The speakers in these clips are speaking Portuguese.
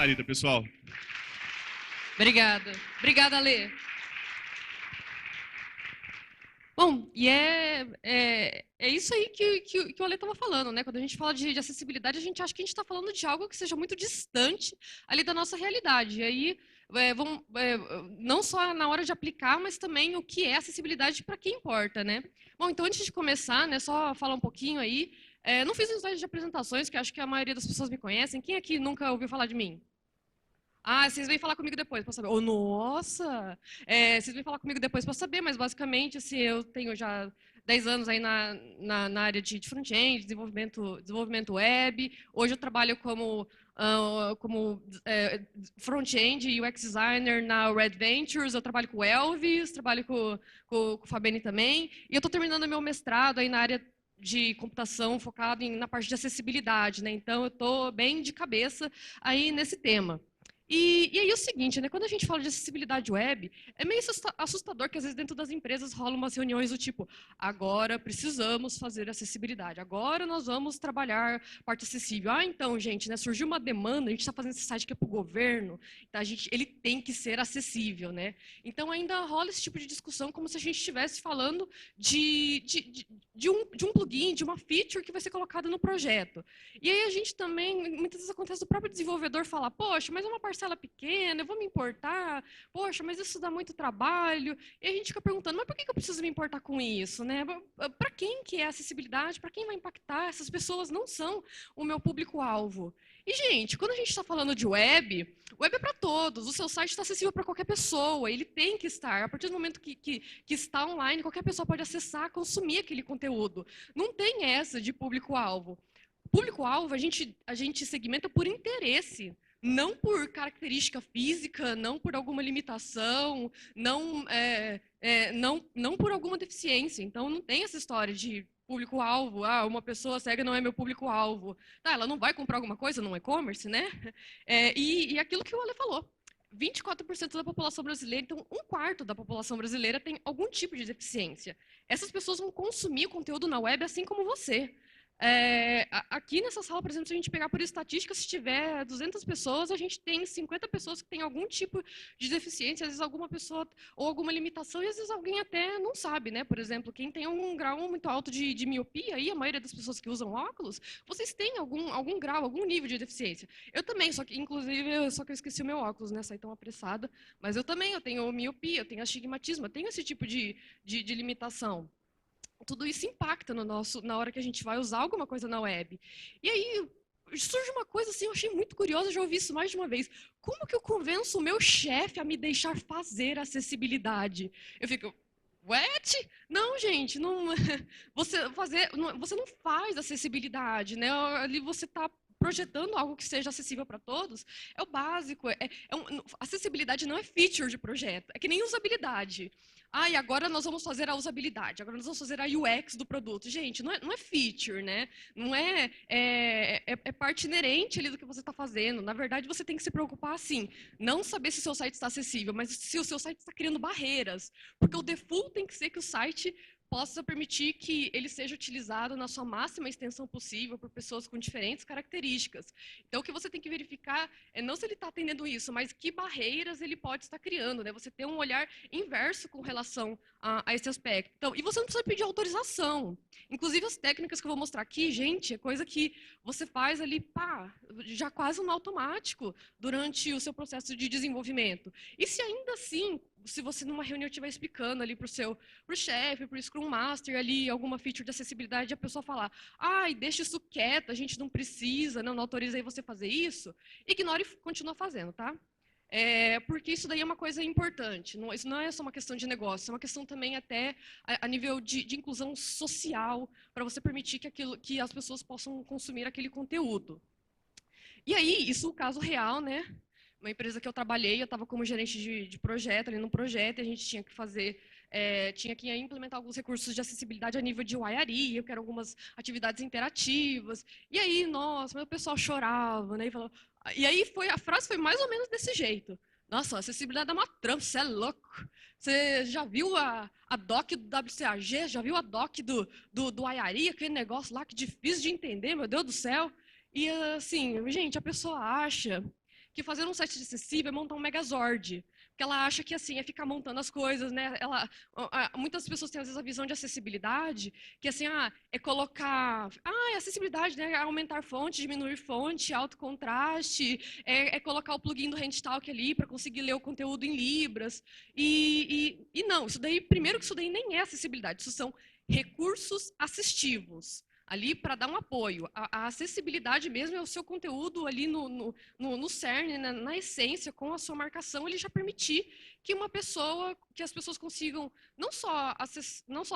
Margarida, pessoal. Obrigada. Obrigada, Lê. Bom, e é isso aí que o Ale estava falando, né? Quando a gente fala de acessibilidade, a gente acha que a gente está falando de algo que seja muito distante ali da nossa realidade. E aí, não só na hora de aplicar, mas também o que é acessibilidade para quem importa, né? Bom, então antes de começar, né, só falar um pouquinho aí. Não fiz um slide de apresentações, que acho que a maioria das pessoas me conhecem. Quem aqui nunca ouviu falar de mim? Ah, vocês vêm falar comigo depois para saber. Oh, nossa! Vocês vêm falar comigo depois para saber, mas basicamente, assim, eu tenho já 10 anos aí na área de front-end, desenvolvimento web. Hoje eu trabalho como front-end e UX designer na Red Ventures. Eu trabalho com o Elvis, trabalho com o Fabene também. E eu estou terminando meu mestrado aí na área de computação focado na parte de acessibilidade, né? Então eu estou bem de cabeça aí nesse tema. E aí é o seguinte, né? Quando a gente fala de acessibilidade web, é meio assustador que às vezes dentro das empresas rolam umas reuniões do tipo, agora precisamos fazer acessibilidade, agora nós vamos trabalhar parte acessível. Ah, então, gente, né, surgiu uma demanda, a gente está fazendo esse site que é para o governo, então ele tem que ser acessível, né? Então ainda rola esse tipo de discussão como se a gente estivesse falando de um plugin, de uma feature que vai ser colocada no projeto. E aí a gente também, muitas vezes acontece o próprio desenvolvedor falar, poxa, mas é uma parcela pequena, eu vou me importar, poxa, mas isso dá muito trabalho. E a gente fica perguntando, mas por que eu preciso me importar com isso, né? Para quem que é acessibilidade? Para quem vai impactar? Essas pessoas não são o meu público-alvo. E, gente, quando a gente está falando de web é para todos. O seu site está acessível para qualquer pessoa. Ele tem que estar. A partir do momento que está online, qualquer pessoa pode acessar, consumir aquele conteúdo. Não tem essa de público-alvo. Público-alvo a gente segmenta por interesse, não por característica física, não por alguma limitação, não por alguma deficiência. Então, não tem essa história de público-alvo, uma pessoa cega não é meu público-alvo. Tá, ela não vai comprar alguma coisa no e-commerce, né? E aquilo que o Ale falou. 24% da população brasileira, então um quarto da população brasileira tem algum tipo de deficiência. Essas pessoas vão consumir o conteúdo na web assim como você. Aqui nessa sala, por exemplo, se a gente pegar por estatística, se tiver 200 pessoas, a gente tem 50 pessoas que têm algum tipo de deficiência, às vezes alguma pessoa ou alguma limitação, e às vezes alguém até não sabe, né? Por exemplo, quem tem um grau muito alto de miopia, aí a maioria das pessoas que usam óculos, vocês têm algum grau, algum nível de deficiência. Eu também, só que eu esqueci o meu óculos, né? Saí tão apressada, mas eu tenho miopia, eu tenho astigmatismo, eu tenho esse tipo de limitação. Tudo isso impacta na hora que a gente vai usar alguma coisa na web. E aí surge uma coisa assim, eu achei muito curiosa, já ouvi isso mais de uma vez. Como que eu convenço o meu chefe a me deixar fazer acessibilidade? Eu fico, what? Não, gente, não, você não faz acessibilidade, né? Ali você está projetando algo que seja acessível para todos, é o básico. Acessibilidade não é feature de projeto, é que nem usabilidade. E agora nós vamos fazer a usabilidade, agora nós vamos fazer a UX do produto. Gente, não é feature, né? Não é parte inerente ali do que você está fazendo. Na verdade, você tem que se preocupar, assim, não saber se o seu site está acessível, mas se o seu site está criando barreiras. Porque o default tem que ser que o site possa permitir que ele seja utilizado na sua máxima extensão possível por pessoas com diferentes características. Então, o que você tem que verificar é não se ele está atendendo isso, mas que barreiras ele pode estar criando, né? Você ter um olhar inverso com relação a esse aspecto. Então, e você não precisa pedir autorização. Inclusive, as técnicas que eu vou mostrar aqui, gente, é coisa que você faz ali, já quase no automático durante o seu processo de desenvolvimento. E se ainda assim, se você numa reunião estiver explicando ali para o chefe, para o Scrum Master ali, alguma feature de acessibilidade, a pessoa falar, deixa isso quieto, a gente não precisa, não autorizei você fazer isso, ignore e continua fazendo, tá? Porque isso daí é uma coisa importante, isso não é só uma questão de negócio, é uma questão também até a nível de inclusão social, para você permitir que as pessoas possam consumir aquele conteúdo. E aí, isso é um caso real, né? Uma empresa que eu trabalhei, eu estava como gerente de projeto, ali no projeto, e a gente tinha que fazer, tinha que implementar alguns recursos de acessibilidade a nível de wiring, eu quero algumas atividades interativas. E aí, nossa, o pessoal chorava, né? E aí a frase foi mais ou menos desse jeito. Nossa, a acessibilidade é uma trampa, você é louco. Você já viu a doc do WCAG? Já viu a doc do wiring, aquele negócio lá que é difícil de entender, meu Deus do céu? E assim, gente, a pessoa acha que fazer um site acessível é montar um Megazord. Porque ela acha que assim é ficar montando as coisas, né? Muitas pessoas têm às vezes a visão de acessibilidade, que assim, é colocar, é acessibilidade, né? Aumentar fonte, diminuir fonte, alto contraste, é colocar o plugin do HandTalk ali para conseguir ler o conteúdo em libras. E não, isso daí, primeiro que isso daí nem é acessibilidade, isso são recursos assistivos ali para dar um apoio. A acessibilidade mesmo é o seu conteúdo ali no cerne, na essência, com a sua marcação, ele já permitir que as pessoas consigam não só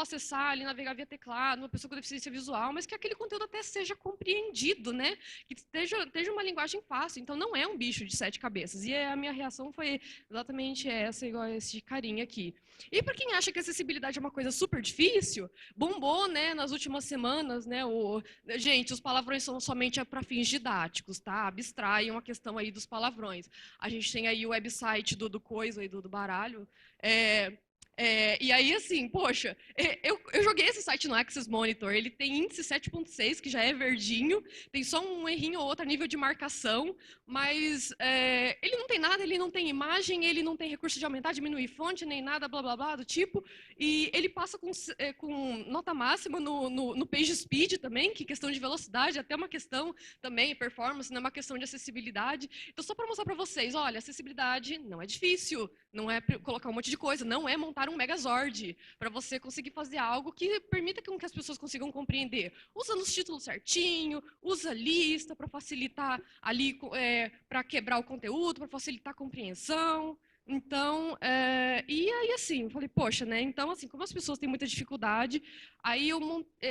acessar ali, navegar via teclado, uma pessoa com deficiência visual, mas que aquele conteúdo até seja compreendido, né? Que esteja uma linguagem fácil. Então, não é um bicho de 7 cabeças. E a minha reação foi exatamente essa, igual esse carinha aqui. E para quem acha que acessibilidade é uma coisa super difícil, bombou, né, nas últimas semanas, né, gente, os palavrões são somente para fins didáticos, tá? Abstraiam a questão aí dos palavrões. A gente tem aí o website do Coisa e do Baralho, e aí, assim, poxa, eu joguei esse site no Access Monitor, ele tem índice 7.6, que já é verdinho, tem só um errinho ou outro a nível de marcação, mas ele não tem nada, ele não tem imagem, ele não tem recurso de aumentar, diminuir fonte, nem nada, blá, blá, blá, do tipo, e ele passa com nota máxima no page speed também, que questão de velocidade, até uma questão também, performance, não é uma questão de acessibilidade. Então, só para mostrar para vocês, olha, acessibilidade não é difícil, não é colocar um monte de coisa, não é montar um Megazord para você conseguir fazer algo que permita que as pessoas consigam compreender. Usa nos títulos certinho, usa lista para facilitar ali, para quebrar o conteúdo, para facilitar a compreensão. Então, e aí assim, eu falei, poxa, né? Então, assim, como as pessoas têm muita dificuldade, aí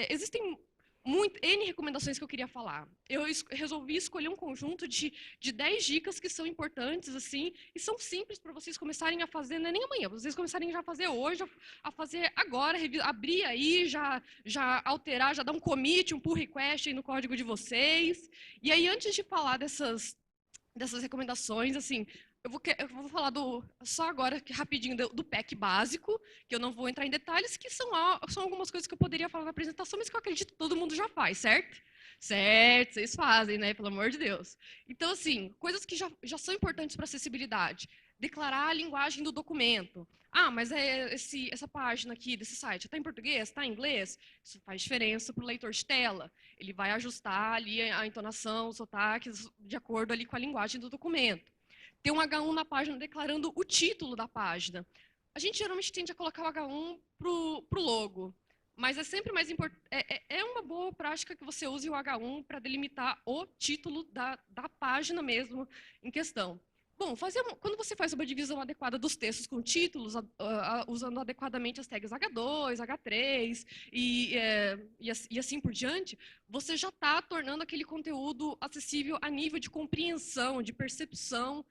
existem N recomendações que eu queria falar. Eu resolvi escolher um conjunto de 10 dicas que são importantes, assim, e são simples para vocês começarem a fazer, não é nem amanhã, vocês começarem já a fazer hoje, a fazer agora, abrir aí, já alterar, já dar um commit, um pull request aí no código de vocês. E aí, antes de falar dessas recomendações, assim, eu vou falar só agora, rapidinho, do pack básico, que eu não vou entrar em detalhes, que são algumas coisas que eu poderia falar na apresentação, mas que eu acredito que todo mundo já faz, certo? Certo, vocês fazem, né? Pelo amor de Deus. Então, assim, coisas que já são importantes para acessibilidade. Declarar a linguagem do documento. Mas essa página aqui desse site está em português, está em inglês? Isso faz diferença para o leitor de tela. Ele vai ajustar ali a entonação, os sotaques, de acordo ali com a linguagem do documento. Tem um H1 na página declarando o título da página. A gente geralmente tende a colocar o H1 para o logo, mas é sempre mais importante. É uma boa prática que você use o H1 para delimitar o título da página mesmo em questão. Bom, quando você faz uma divisão adequada dos textos com títulos, usando adequadamente as tags H2, H3 e assim por diante, você já está tornando aquele conteúdo acessível a nível de compreensão, de percepção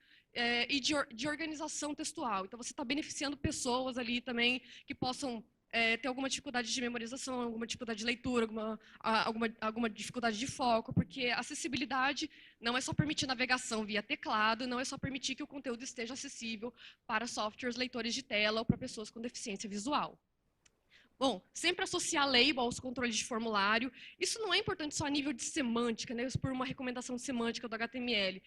e de organização textual. Então, você está beneficiando pessoas ali também que possam ter alguma dificuldade de memorização, alguma dificuldade de leitura, alguma dificuldade de foco, porque a acessibilidade não é só permitir navegação via teclado, não é só permitir que o conteúdo esteja acessível para softwares leitores de tela ou para pessoas com deficiência visual. Bom, sempre associar label aos controles de formulário. Isso não é importante só a nível de semântica, né, por uma recomendação semântica do HTML.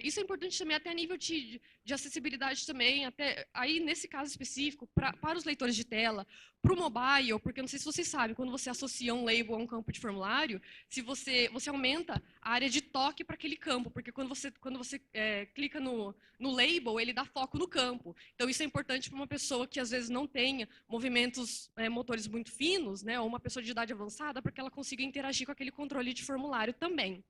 Isso é importante também até a nível de acessibilidade também, até aí nesse caso específico, para os leitores de tela, para o mobile, porque não sei se vocês sabem, quando você associa um label a um campo de formulário, se você aumenta a área de toque para aquele campo, porque quando você clica no label, ele dá foco no campo. Então, isso é importante para uma pessoa que às vezes não tenha movimentos motores muito finos, né, ou uma pessoa de idade avançada, para que ela consiga interagir com aquele controle de formulário também.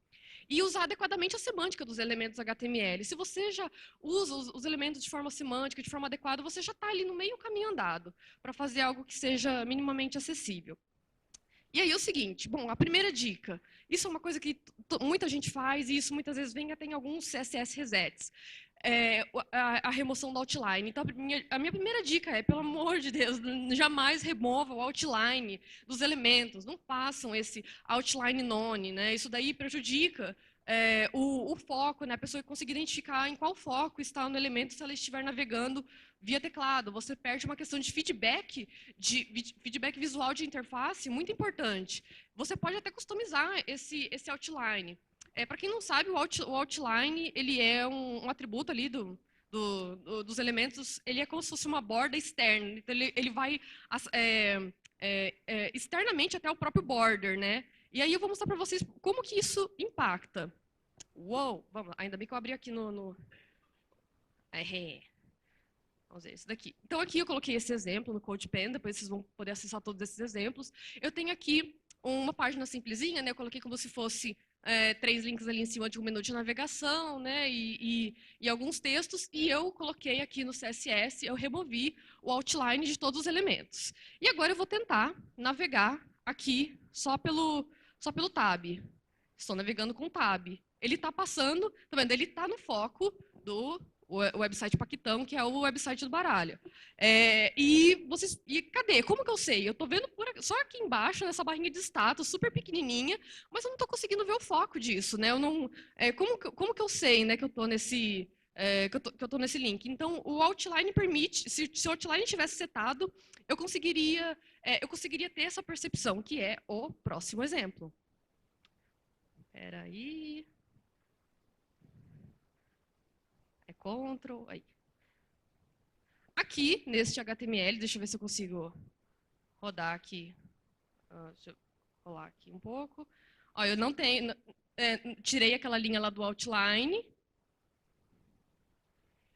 E usar adequadamente a semântica dos elementos HTML. Se você já usa os elementos de forma semântica, de forma adequada, você já está ali no meio caminho andado para fazer algo que seja minimamente acessível. E aí é o seguinte, bom, a primeira dica, isso é uma coisa que muita gente faz e isso muitas vezes vem até em alguns CSS resets. A remoção do outline. Então, a minha primeira dica é, pelo amor de Deus, jamais remova o outline dos elementos, não façam esse outline none, né? Isso daí prejudica o foco, né? A pessoa conseguir identificar em qual foco está no elemento se ela estiver navegando via teclado. Você perde uma questão de feedback visual de interface muito importante. Você pode até customizar esse outline. Para quem não sabe, o outline ele é um atributo ali dos elementos, ele é como se fosse uma borda externa. Então, ele vai externamente até o próprio border, né? E aí eu vou mostrar para vocês como que isso impacta. Uou, vamos lá. Ainda bem que eu abri aqui no... Vamos ver esse daqui. Então, aqui eu coloquei esse exemplo no CodePen, depois vocês vão poder acessar todos esses exemplos. Eu tenho aqui uma página simplesinha, né? Eu coloquei como se fosse 3 links ali em cima de um menu de navegação, né? E alguns textos. E eu coloquei aqui no CSS, eu removi o outline de todos os elementos. E agora eu vou tentar navegar aqui só pelo tab. Estou navegando com o tab. Ele está passando, tá vendo? Ele está no foco do o website Paquitão, que é o website do baralho. E cadê? Como que eu sei? Eu estou vendo só aqui embaixo, nessa barrinha de status, super pequenininha, mas eu não estou conseguindo ver o foco disso, né? Eu não, como que eu sei, né, que eu estou nesse... que eu tô nesse link. Então, o outline permite, se o outline tivesse setado, eu conseguiria ter essa percepção, que é o próximo exemplo. Espera aí. Ctrl, aí. Aqui, neste HTML, deixa eu ver se eu consigo rodar aqui. Deixa eu rolar aqui um pouco. Ó, eu não tenho... tirei aquela linha lá do outline.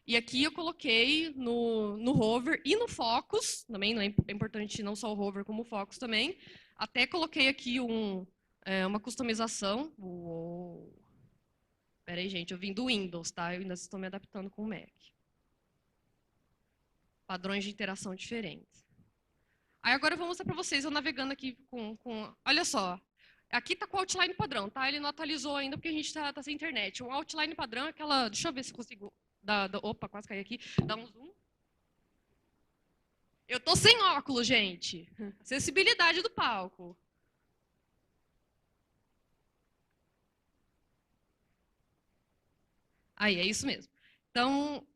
E aqui eu coloquei no hover e no focus, também não é importante não só o hover como o focus também. Até coloquei aqui uma customização. Espera aí, gente, eu vim do Windows, tá? Eu ainda estou me adaptando com o Mac. Padrões de interação diferentes. Aí agora eu vou mostrar para vocês, eu navegando aqui com... Olha só, aqui está com o outline padrão, tá? Ele não atualizou ainda porque a gente está sem internet. Um outline padrão é aquela... Deixa eu ver se eu consigo... Opa, quase caí aqui. Dá um zoom. Eu tô sem óculos, gente. Acessibilidade do palco. Aí, é isso mesmo. Então,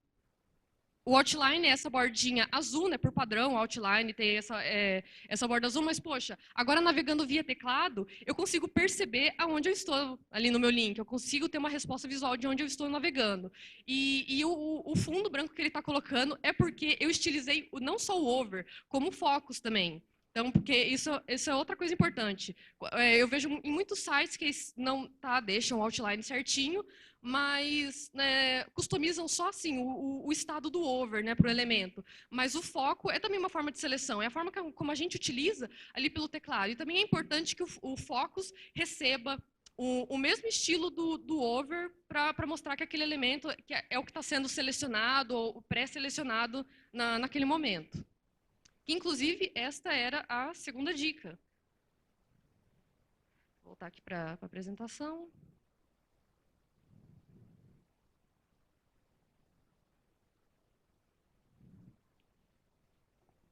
o outline é essa bordinha azul, né? Por padrão, o outline tem essa borda azul, mas, poxa, agora navegando via teclado, eu consigo perceber aonde eu estou ali no meu link, eu consigo ter uma resposta visual de onde eu estou navegando. E o fundo branco que ele está colocando é porque eu estilizei não só o over, como o focus também. Então, porque isso é outra coisa importante. Eu vejo em muitos sites que não deixam o outline certinho, mas customizam só assim o estado do over, né, para o elemento. Mas o foco é também uma forma de seleção, é a forma como a gente utiliza ali pelo teclado. E também é importante que o focus receba o mesmo estilo do over para mostrar que aquele elemento é o que está sendo selecionado ou pré-selecionado naquele momento. Inclusive, esta era a segunda dica. Vou voltar aqui para a apresentação.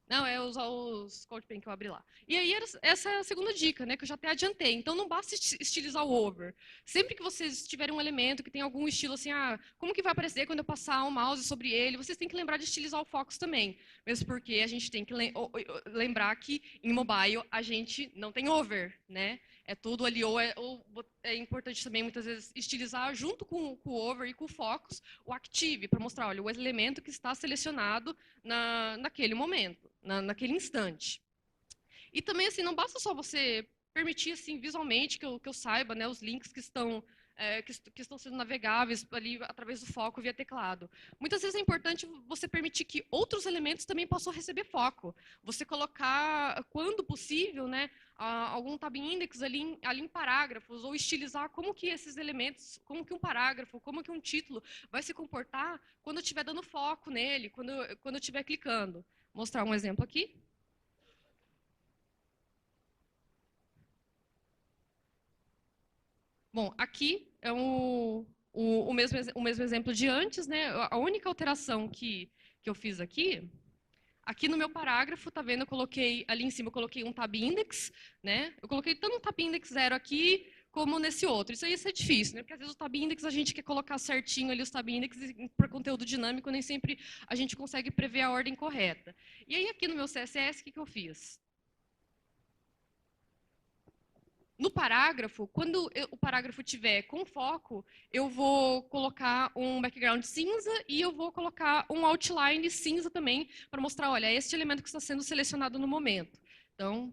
Não, é usar os CodePen que eu abri lá. E aí, essa é a segunda dica, né, que eu já até adiantei. Então, não basta estilizar o over. Sempre que vocês tiverem um elemento que tem algum estilo assim, como que vai aparecer quando eu passar o mouse sobre ele, vocês têm que lembrar de estilizar o focus também. Mesmo porque a gente tem que lembrar que em mobile a gente não tem over, né? É tudo ali, ou é importante também, muitas vezes, estilizar junto com o over e com o focus, o active, para mostrar, olha, o elemento que está selecionado naquele momento, naquele instante. E também, assim, não basta só você permitir, assim, visualmente que eu saiba, né, os links que estão sendo navegáveis ali através do foco via teclado. Muitas vezes é importante você permitir que outros elementos também possam receber foco. Você colocar, quando possível, né, algum tab index ali em parágrafos, ou estilizar como que esses elementos, como que um parágrafo, como que um título vai se comportar quando eu estiver dando foco nele, quando eu estiver clicando. Vou mostrar um exemplo aqui. Bom, aqui é o mesmo exemplo de antes, né? A única alteração que eu fiz aqui no meu parágrafo, tá vendo? Eu coloquei ali em cima, eu coloquei um tab index, né? Eu coloquei tanto um tab index 0 aqui, como nesse outro. Isso aí é difícil, né? Porque às vezes o tab index a gente quer colocar certinho ali os tab index e para conteúdo dinâmico nem sempre a gente consegue prever a ordem correta. E aí aqui no meu CSS, o que eu fiz? No parágrafo, quando o parágrafo tiver com foco, eu vou colocar um background cinza e eu vou colocar um outline cinza também, para mostrar, olha, é este elemento que está sendo selecionado no momento. Então,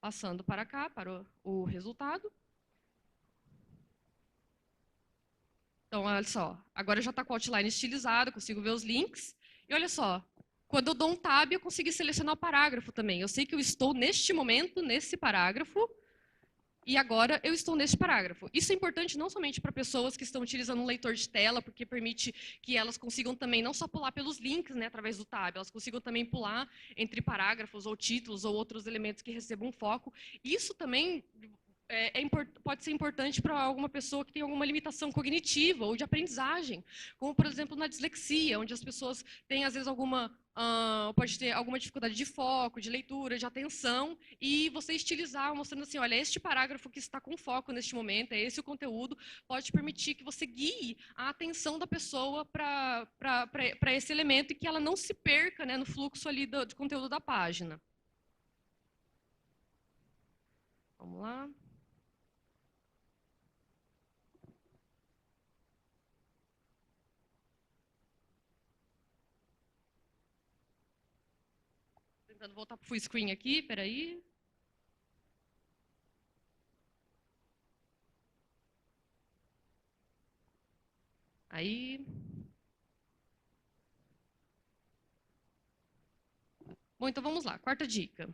passando para cá, para o resultado. Então, olha só, agora já está com o outline estilizado, consigo ver os links. E olha só, quando eu dou um tab, eu consigo selecionar o parágrafo também. Eu sei que eu estou, neste momento, nesse parágrafo, e agora eu estou neste parágrafo. Isso é importante não somente para pessoas que estão utilizando um leitor de tela, porque permite que elas consigam também não só pular pelos links, né, através do tab, elas consigam também pular entre parágrafos ou títulos ou outros elementos que recebam foco. Isso também pode ser importante para alguma pessoa que tem alguma limitação cognitiva ou de aprendizagem, como, por exemplo, na dislexia, onde as pessoas têm, às vezes, pode ter alguma dificuldade de foco, de leitura, de atenção, e você estilizar, mostrando assim, olha, este parágrafo que está com foco neste momento, é esse o conteúdo, pode permitir que você guie a atenção da pessoa para esse elemento e que ela não se perca, né, no fluxo ali de conteúdo da página. Vamos lá. Tentando voltar para o full screen aqui, peraí. Aí. Bom, então vamos lá. Quarta dica.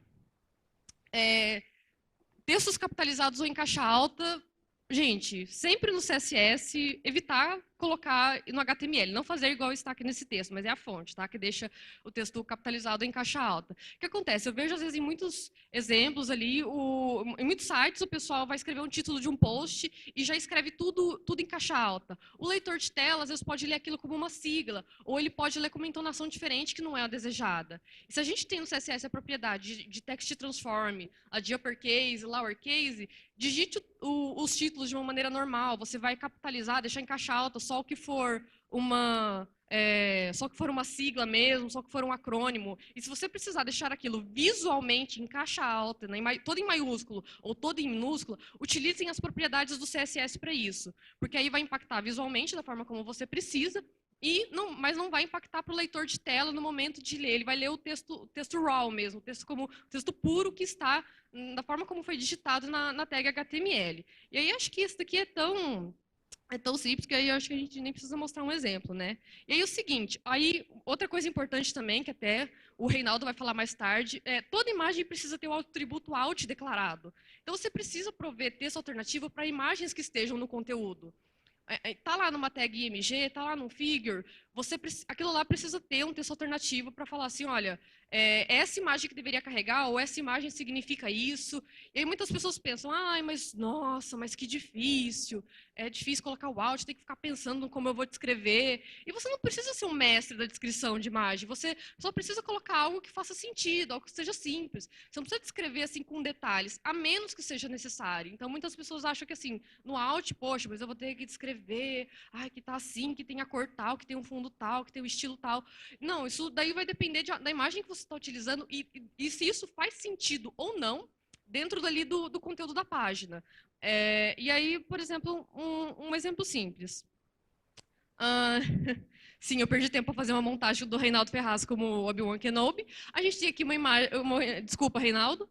Textos capitalizados ou em caixa alta. Gente, sempre no CSS, evitar colocar no HTML, não fazer igual está aqui nesse texto, mas é a fonte, tá? Que deixa o texto capitalizado em caixa alta. O que acontece? Eu vejo, às vezes, em muitos exemplos ali, em muitos sites, o pessoal vai escrever um título de um post e já escreve tudo em caixa alta. O leitor de tela, às vezes, pode ler aquilo como uma sigla, ou ele pode ler com uma entonação diferente que não é a desejada. E se a gente tem no CSS a propriedade de text transform, a de uppercase, lowercase, digite os títulos de uma maneira normal, você vai capitalizar, deixar em caixa alta só o que for uma sigla mesmo, só que for um acrônimo. E se você precisar deixar aquilo visualmente em caixa alta, né, todo em maiúsculo ou todo em minúsculo, utilizem as propriedades do CSS para isso, porque aí vai impactar visualmente da forma como você precisa, mas não vai impactar para o leitor de tela no momento de ler. Ele vai ler o texto raw mesmo, o texto puro que está da forma como foi digitado na tag HTML. E aí acho que isso daqui é tão simples que aí eu acho que a gente nem precisa mostrar um exemplo, né? E aí o seguinte, aí outra coisa importante também, que até o Reinaldo vai falar mais tarde, toda imagem precisa ter o atributo alt declarado. Então você precisa prover texto alternativo para imagens que estejam no conteúdo. Tá lá numa tag IMG, tá lá num figure, aquilo lá precisa ter um texto alternativo para falar assim, olha, essa imagem que deveria carregar, ou essa imagem significa isso. E aí muitas pessoas pensam, ai, mas nossa, mas que difícil, é difícil colocar o alt, tem que ficar pensando como eu vou descrever. E você não precisa ser um mestre da descrição de imagem, você só precisa colocar algo que faça sentido, algo que seja simples. Você não precisa descrever assim com detalhes, a menos que seja necessário. Então muitas pessoas acham que assim, no alt, poxa, mas eu vou ter que descrever, que tá assim, que tem a cor tal, que tem um fundo tal, que tem um estilo tal. Não, isso daí vai depender da imagem que você está utilizando e se isso faz sentido ou não dentro dali do conteúdo da página. E aí, por exemplo, um exemplo simples. Sim, eu perdi tempo para fazer uma montagem do Reinaldo Ferraz como Obi-Wan Kenobi. A gente tem aqui uma imagem, desculpa, Reinaldo,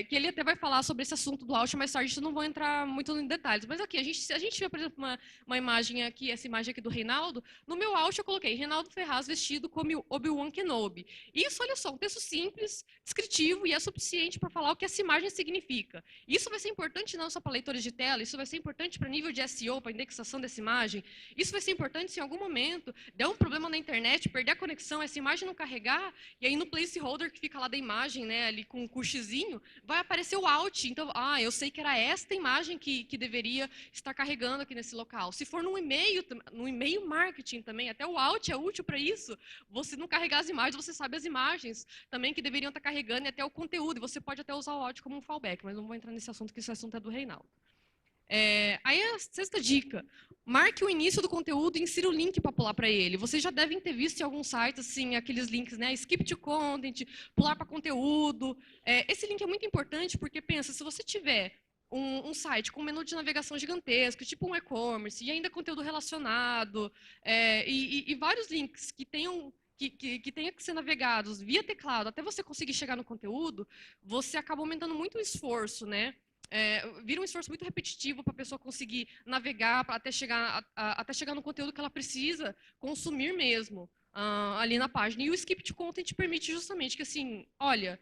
que ele até vai falar sobre esse assunto do alt mais tarde, a gente não vou entrar muito em detalhes. Mas aqui, se a gente tiver, por exemplo, uma imagem aqui, essa imagem aqui do Reinaldo, no meu alt eu coloquei Reinaldo Ferraz vestido como Obi-Wan Kenobi. Isso, olha só, um texto simples, descritivo, e é suficiente para falar o que essa imagem significa. Isso vai ser importante não só para leitores de tela, isso vai ser importante para nível de SEO, para indexação dessa imagem. Isso vai ser importante se em algum momento der um problema na internet, perder a conexão, essa imagem não carregar, e aí no placeholder que fica lá da imagem, né, ali com o xizinho, vai aparecer o alt. Então, eu sei que era esta imagem que deveria estar carregando aqui nesse local. Se for no e-mail marketing também, até o alt é útil para isso. Você não carregar as imagens, você sabe as imagens também que deveriam estar carregando e até o conteúdo. E você pode até usar o alt como um fallback, mas não vou entrar nesse assunto, que esse assunto é do Reinaldo. Aí a sexta dica, marque o início do conteúdo e insira o link para pular para ele. Vocês já devem ter visto em alguns sites, assim, aqueles links, né? Skip to content, pular para conteúdo. Esse link é muito importante porque, pensa, se você tiver um site com um menu de navegação gigantesco, tipo um e-commerce, e ainda conteúdo relacionado, e vários links que tenham que ser navegados via teclado até você conseguir chegar no conteúdo, você acaba aumentando muito o esforço, né? Vira um esforço muito repetitivo para a pessoa conseguir navegar até chegar no conteúdo que ela precisa consumir mesmo ali na página. E o skip to content permite justamente que, assim, olha,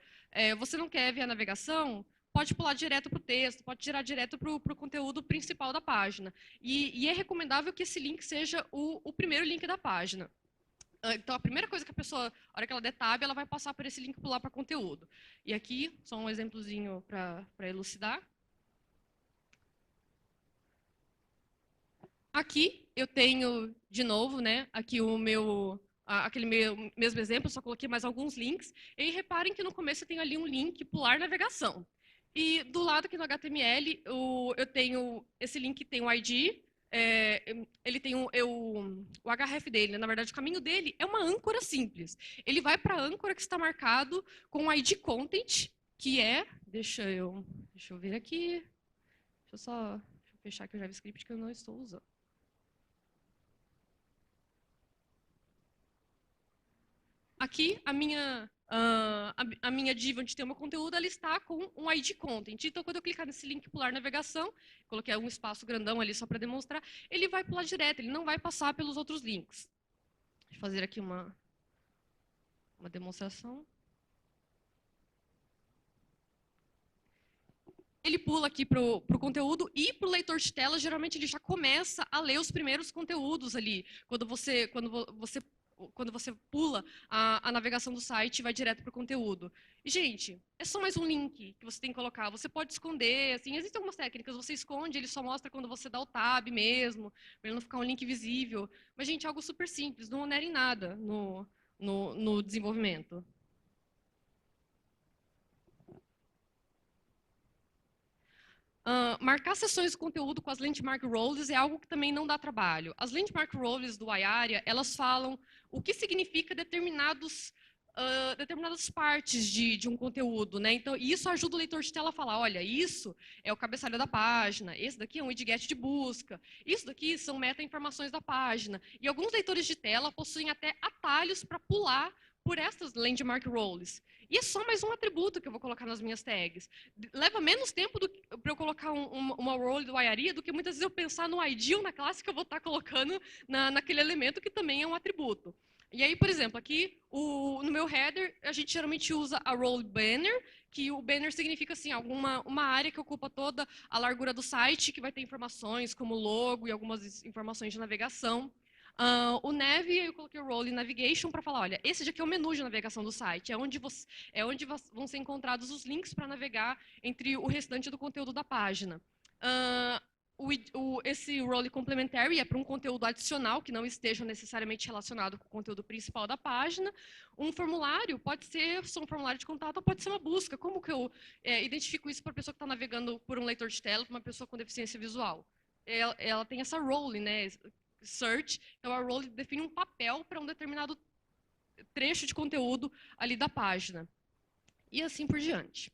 você não quer ver a navegação, pode pular direto para o texto, pode tirar direto para o conteúdo principal da página. E é recomendável que esse link seja o primeiro link da página. Então, a primeira coisa que a pessoa, a hora que ela der tab, ela vai passar por esse link pular para conteúdo. E aqui, só um exemplozinho para elucidar. Aqui eu tenho, de novo, né, aqui aquele mesmo exemplo, só coloquei mais alguns links. E reparem que no começo eu tenho ali um link pular navegação. E do lado aqui no HTML, eu tenho esse link tem um ID, ele tem o href dele, né? Na verdade, o caminho dele é uma âncora simples. Ele vai para a âncora que está marcado com o ID content, que é, deixa eu ver aqui, deixa eu fechar aqui o JavaScript que eu não estou usando. Aqui, a minha div onde tem o meu conteúdo, ela está com um ID content. Então, quando eu clicar nesse link pular navegação, coloquei um espaço grandão ali só para demonstrar, ele vai pular direto, ele não vai passar pelos outros links. Deixa eu fazer aqui uma demonstração. Ele pula aqui para o conteúdo e para o leitor de tela, geralmente ele já começa a ler os primeiros conteúdos ali. Quando você pula a navegação do site e vai direto para o conteúdo. E, gente, é só mais um link que você tem que colocar. Você pode esconder, assim, existem algumas técnicas, você esconde, ele só mostra quando você dá o tab mesmo, para ele não ficar um link visível. Mas, gente, é algo super simples, não onera em nada no desenvolvimento. Marcar sessões de conteúdo com as landmark roles é algo que também não dá trabalho. As landmark roles do iArea, elas falam o que significa determinadas partes de um conteúdo, né? Então, isso ajuda o leitor de tela a falar, olha, isso é o cabeçalho da página, esse daqui é um widget de busca, isso daqui são meta-informações da página. E alguns leitores de tela possuem até atalhos para pular por essas landmark roles. E é só mais um atributo que eu vou colocar nas minhas tags. Leva menos tempo para eu colocar uma role do iArea do que muitas vezes eu pensar no ID ou na classe que eu vou estar colocando naquele elemento que também é um atributo. E aí, por exemplo, aqui no meu header, a gente geralmente usa a role banner, que o banner significa assim, uma área que ocupa toda a largura do site, que vai ter informações como logo e algumas informações de navegação. O nav, eu coloquei o role navigation para falar, olha, esse aqui é o menu de navegação do site, é onde vão ser encontrados os links para navegar entre o restante do conteúdo da página. Esse role complementary é para um conteúdo adicional que não esteja necessariamente relacionado com o conteúdo principal da página. Um formulário pode ser só um formulário de contato ou pode ser uma busca. Como que eu identifico isso para a pessoa que está navegando por um leitor de tela, para uma pessoa com deficiência visual? Ela tem essa role, né? Search, então a role define um papel para um determinado trecho de conteúdo ali da página. E assim por diante.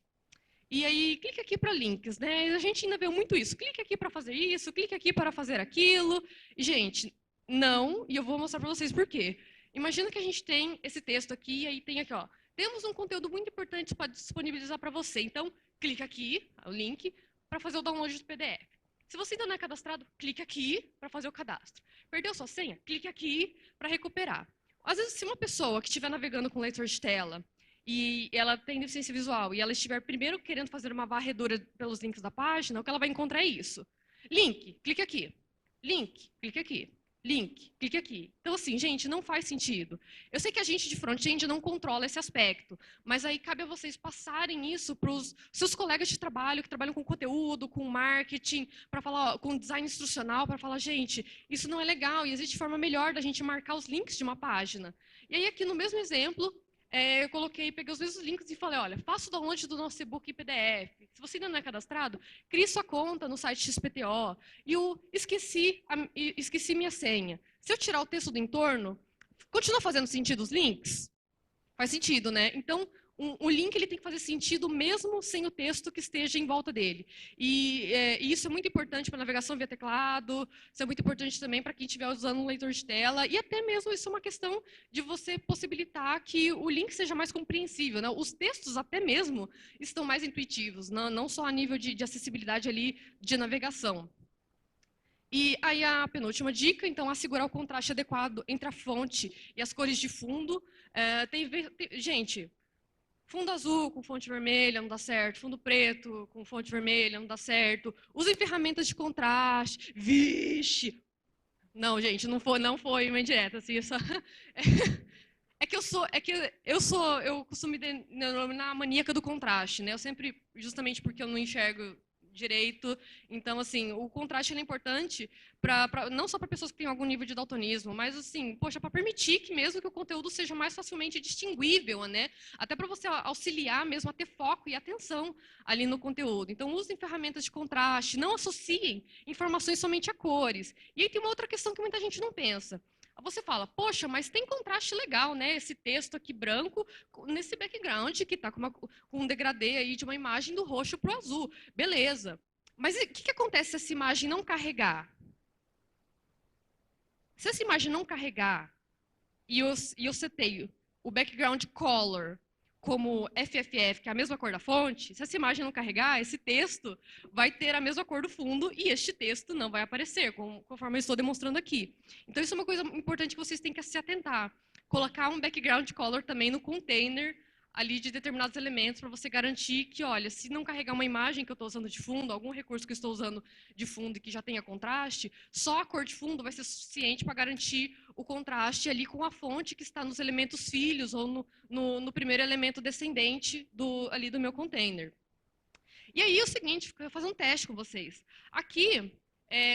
E aí, clique aqui para links, né? A gente ainda vê muito isso. Clique aqui para fazer isso, clique aqui para fazer aquilo. E, gente, não, e eu vou mostrar para vocês por quê. Imagina que a gente tem esse texto aqui, e aí tem aqui, ó. Temos um conteúdo muito importante para disponibilizar para você. Então, clique aqui, o link, para fazer o download do PDF. Se você ainda não é cadastrado, clique aqui para fazer o cadastro. Perdeu sua senha? Clique aqui para recuperar. Às vezes, se uma pessoa que estiver navegando com leitor de tela e ela tem deficiência visual e ela estiver primeiro querendo fazer uma varredura pelos links da página, o que ela vai encontrar é isso. Link, clique aqui. Link, clique aqui. Link, clique aqui. Então, assim, gente, não faz sentido. Eu sei que a gente de front-end não controla esse aspecto, mas aí cabe a vocês passarem isso para os seus colegas de trabalho que trabalham com conteúdo, com marketing, para falar, ó, com design instrucional, para falar, gente, isso não é legal e existe forma melhor da gente marcar os links de uma página. E aí, aqui no mesmo exemplo, eu peguei os mesmos links e falei, olha, faça o download do nosso e-book em PDF. Se você ainda não é cadastrado, crie sua conta no site XPTO. E eu esqueci minha senha. Se eu tirar o texto do entorno, continua fazendo sentido os links? Faz sentido, né? Então, o link ele tem que fazer sentido mesmo sem o texto que esteja em volta dele. E isso é muito importante para navegação via teclado, isso é muito importante também para quem estiver usando um leitor de tela, e até mesmo isso é uma questão de você possibilitar que o link seja mais compreensível, né? Os textos até mesmo estão mais intuitivos, não só a nível de acessibilidade ali de navegação. E aí a penúltima dica, então, assegurar o contraste adequado entre a fonte e as cores de fundo. Gente, fundo azul com fonte vermelha não dá certo, fundo preto com fonte vermelha não dá certo. Usem ferramentas de contraste. Vixe! Não, gente, não foi uma indireta, assim, só... eu costumo me denominar a maníaca do contraste, né? Eu sempre, justamente porque eu não enxergo direito, então, assim, o contraste é importante não só para pessoas que têm algum nível de daltonismo, mas, assim, poxa, para permitir que mesmo que o conteúdo seja mais facilmente distinguível, né? Até para você auxiliar mesmo a ter foco e atenção ali no conteúdo. Então, usem ferramentas de contraste, não associem informações somente a cores. E aí tem uma outra questão que muita gente não pensa. Você fala, poxa, mas tem contraste legal, né? Esse texto aqui branco nesse background que está com um degradê aí de uma imagem do roxo para o azul. Beleza. Mas o que acontece se essa imagem não carregar? Se essa imagem não carregar e eu setei o background color como FFF, que é a mesma cor da fonte, se essa imagem não carregar, esse texto vai ter a mesma cor do fundo e este texto não vai aparecer, conforme eu estou demonstrando aqui. Então, isso é uma coisa importante que vocês têm que se atentar. Colocar um background color também no container ali de determinados elementos para você garantir que, olha, se não carregar uma imagem que eu estou usando de fundo, algum recurso que eu estou usando de fundo e que já tenha contraste, só a cor de fundo vai ser suficiente para garantir o contraste ali com a fonte que está nos elementos filhos ou no primeiro elemento descendente ali do meu container. E aí, o seguinte, eu vou fazer um teste com vocês. Aqui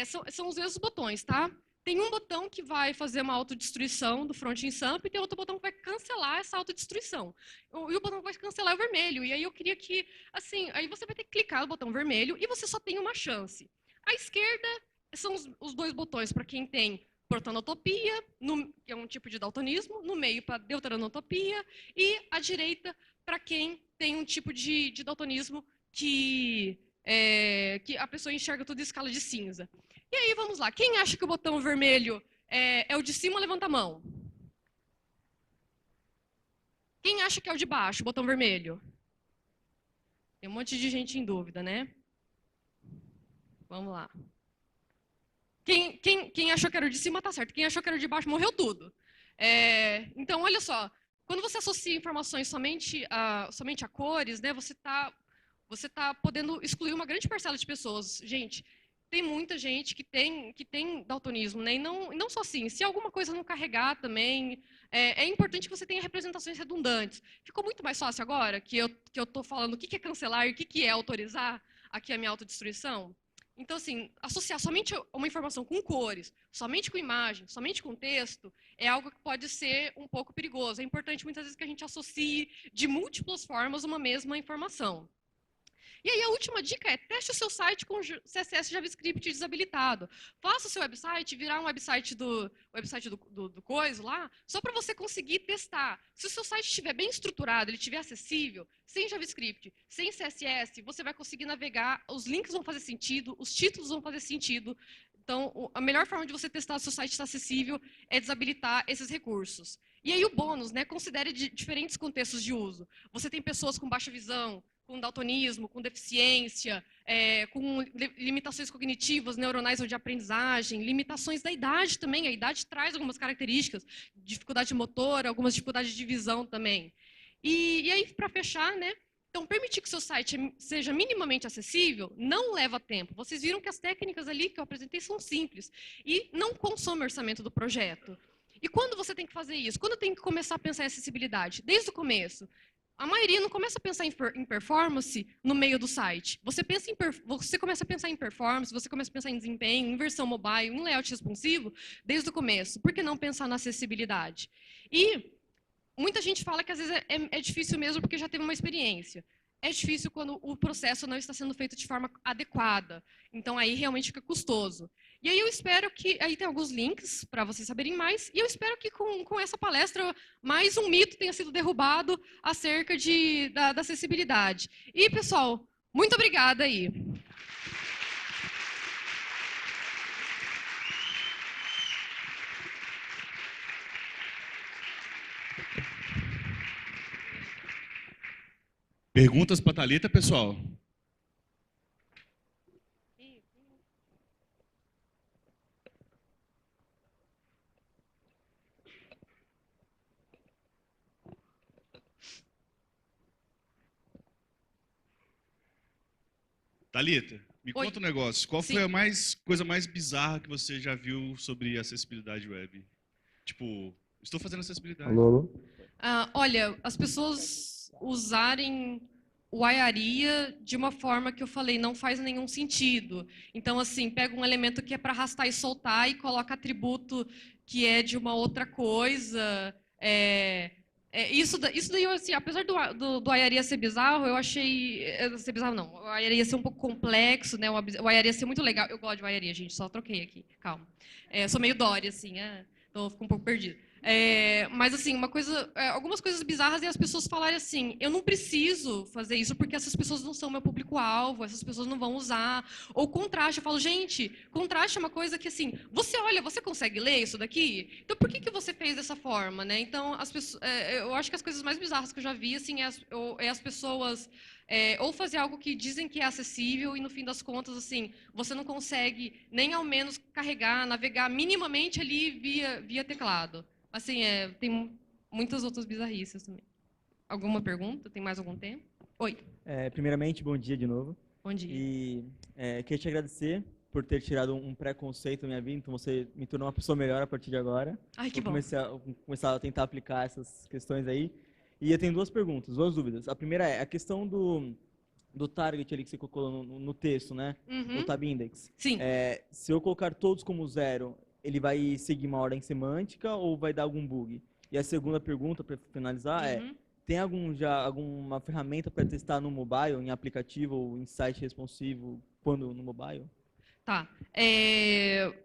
são os mesmos botões, tá? Tem um botão que vai fazer uma autodestruição do front in sample e tem outro botão que vai cancelar essa autodestruição. E o botão que vai cancelar é o vermelho. E aí eu queria que, assim, aí você vai ter que clicar no botão vermelho e você só tem uma chance. À esquerda são os dois botões para quem tem protonotopia, que é um tipo de daltonismo, no meio para deuteranotopia, e à direita para quem tem um tipo de daltonismo que a pessoa enxerga tudo em escala de cinza. E aí, vamos lá. Quem acha que o botão vermelho é o de cima, levanta a mão. Quem acha que é o de baixo, o botão vermelho? Tem um monte de gente em dúvida, né? Vamos lá. Quem achou que era o de cima, tá certo. Quem achou que era o de baixo, morreu tudo. Então, olha só. Quando você associa informações somente a cores, né, você tá podendo excluir uma grande parcela de pessoas. Gente, tem muita gente que tem daltonismo, né? E não só assim, se alguma coisa não carregar também, é importante que você tenha representações redundantes. Ficou muito mais fácil agora que eu estou falando o que é cancelar e o que é autorizar aqui a minha autodestruição? Então, assim, associar somente uma informação com cores, somente com imagem, somente com texto, é algo que pode ser um pouco perigoso. É importante, muitas vezes, que a gente associe de múltiplas formas uma mesma informação. E aí a última dica é, teste o seu site com CSS JavaScript desabilitado. Faça o seu website virar um website do coisa lá, só para você conseguir testar. Se o seu site estiver bem estruturado, ele estiver acessível, sem JavaScript, sem CSS, você vai conseguir navegar, os links vão fazer sentido, os títulos vão fazer sentido. Então, a melhor forma de você testar se o site está acessível é desabilitar esses recursos. E aí o bônus, né? Considere diferentes contextos de uso. Você tem pessoas com baixa visão, com daltonismo, com deficiência, com limitações cognitivas, neuronais ou de aprendizagem, limitações da idade também. A idade traz algumas características, dificuldade motora, algumas dificuldades de visão também. E aí, para fechar, né? Então, permitir que o seu site seja minimamente acessível não leva tempo. Vocês viram que as técnicas ali que eu apresentei são simples e não consomem orçamento do projeto. E quando você tem que fazer isso? Quando tem que começar a pensar em acessibilidade? Desde o começo. A maioria não começa a pensar em performance no meio do site. Você começa a pensar em performance, você começa a pensar em desempenho, em versão mobile, em layout responsivo, desde o começo. Por que não pensar na acessibilidade? E muita gente fala que às vezes é difícil mesmo porque já teve uma experiência. é difícil quando o processo não está sendo feito de forma adequada. Então, aí realmente fica custoso. E aí eu espero que... Aí tem alguns links para vocês saberem mais. E eu espero que com essa palestra, mais um mito tenha sido derrubado acerca da acessibilidade. E, pessoal, muito obrigada aí. Perguntas para a Thalita, pessoal? Thalita, me Oi. conta um negócio. Qual Sim. foi a coisa mais bizarra que você já viu sobre acessibilidade web? Tipo, estou fazendo acessibilidade. Alô? Olha, as pessoas usarem o Ayaria de uma forma que eu falei, não faz nenhum sentido. Então, assim, pega um elemento que é para arrastar e soltar e coloca atributo que é de uma outra coisa. Isso daí, assim, apesar do Ayaria ser bizarro, eu achei... Ser bizarro, não. O Ayaria ser um pouco complexo, né? O Ayaria ser muito legal. Eu gosto de Ayaria, gente, só troquei aqui, calma. Sou meio Dory, assim, então eu fico um pouco perdido. Mas, assim, algumas coisas bizarras e as pessoas falarem assim, eu não preciso fazer isso porque essas pessoas não são meu público-alvo, essas pessoas não vão usar. Ou contraste, eu falo, gente, contraste é uma coisa que, assim, você olha, você consegue ler isso daqui? Então, por que você fez dessa forma, né? Então, eu acho que as coisas mais bizarras que eu já vi, assim, as pessoas... ou fazer algo que dizem que é acessível e, no fim das contas, assim, você não consegue nem ao menos carregar, navegar minimamente ali via teclado. Assim, tem muitas outras bizarrices também. Alguma pergunta? Tem mais algum tempo? Oi. Primeiramente, bom dia de novo. Bom dia. E queria te agradecer por ter tirado um preconceito da minha vida, então você me tornou uma pessoa melhor a partir de agora. Ai, que bom. Vou começar a tentar aplicar essas questões aí. E eu tenho duas perguntas, duas dúvidas. A primeira é a questão do target ali que você colocou no texto, né? Uhum. O tab index. Sim. Se eu colocar todos como 0, ele vai seguir uma ordem semântica ou vai dar algum bug? E a segunda pergunta, para finalizar, tem alguma ferramenta para testar no mobile, em aplicativo ou em site responsivo, quando no mobile? Tá.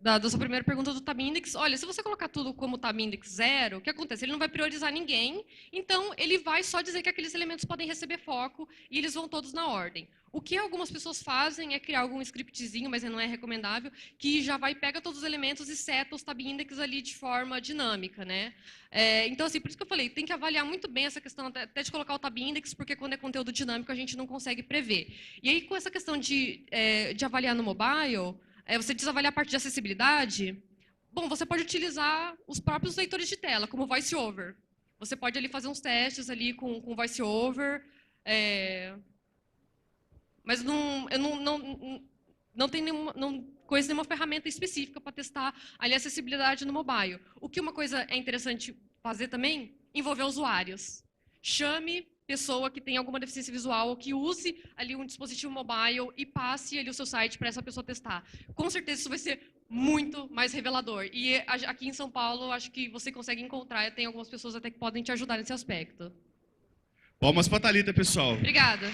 Da sua primeira pergunta do tab index, olha, se você colocar tudo como tab index 0, o que acontece? Ele não vai priorizar ninguém, então ele vai só dizer que aqueles elementos podem receber foco e eles vão todos na ordem. O que algumas pessoas fazem é criar algum scriptzinho, mas não é recomendável, que já pega todos os elementos e seta os tab index ali de forma dinâmica, né? Então, assim, por isso que eu falei, tem que avaliar muito bem essa questão até de colocar o tab index, porque quando é conteúdo dinâmico a gente não consegue prever. E aí, com essa questão de avaliar no mobile, você diz avaliar a parte de acessibilidade, bom, você pode utilizar os próprios leitores de tela, como VoiceOver. Você pode ali fazer uns testes ali com VoiceOver, mas não tem nenhuma ferramenta específica para testar ali a acessibilidade no mobile. O que uma coisa é interessante fazer também, envolver usuários. Chame pessoa que tem alguma deficiência visual ou que use ali um dispositivo mobile e passe ali o seu site para essa pessoa testar. Com certeza isso vai ser muito mais revelador. E aqui em São Paulo, acho que você consegue encontrar, tem algumas pessoas até que podem te ajudar nesse aspecto. Palmas para a Thalita, pessoal. Obrigada.